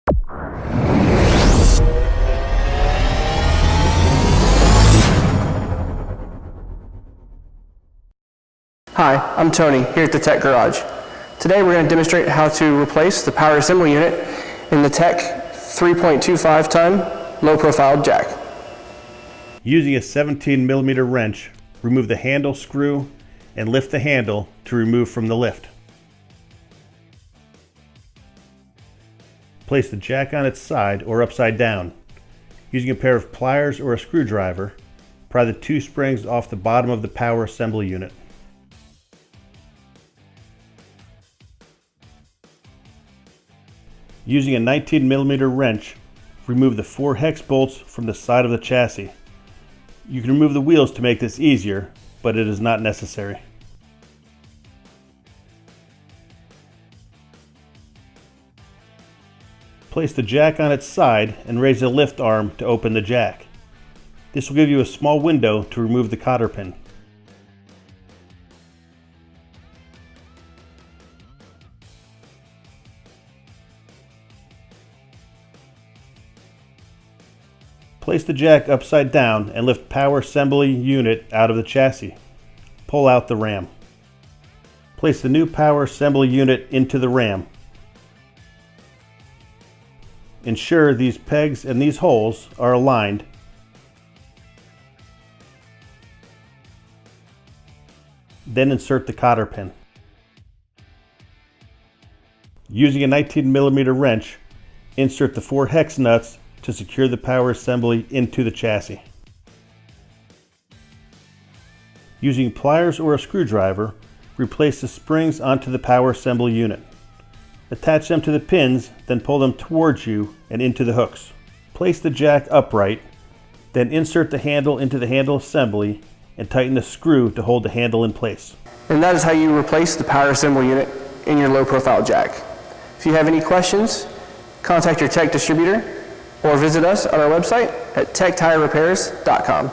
Hi, I'm Tony here at the Tech Garage. Today we're going to demonstrate how to replace the power assembly unit in the Tech 3.25 ton low profile jack. Using a 17mm wrench, remove the handle screw and lift the handle to remove from the lift. Place the jack on its side or upside down. Using a pair of pliers or a screwdriver, pry the two springs off the bottom of the power assembly unit. Using a 19mm wrench, remove the 4 hex bolts from the side of the chassis. You can remove the wheels to make this easier, but it is not necessary. Place the jack on its side and raise the lift arm to open the jack. This will give you a small window to remove the cotter pin. Place the jack upside down and lift power assembly unit out of the chassis. Pull out the ram. Place the new power assembly unit into the ram. Ensure these pegs and these holes are aligned. Then insert the cotter pin. Using a 19mm wrench, insert the 4 hex nuts to secure the power assembly into the chassis. Using pliers or a screwdriver, replace the springs onto the power assembly unit. Attach them to the pins, then pull them towards you and into the hooks. Place the jack upright, then insert the handle into the handle assembly and tighten the screw to hold the handle in place. And that is how you replace the power assembly unit in your low profile jack. If you have any questions, contact your Tech distributor or visit us on our website at techtirerepairs.com.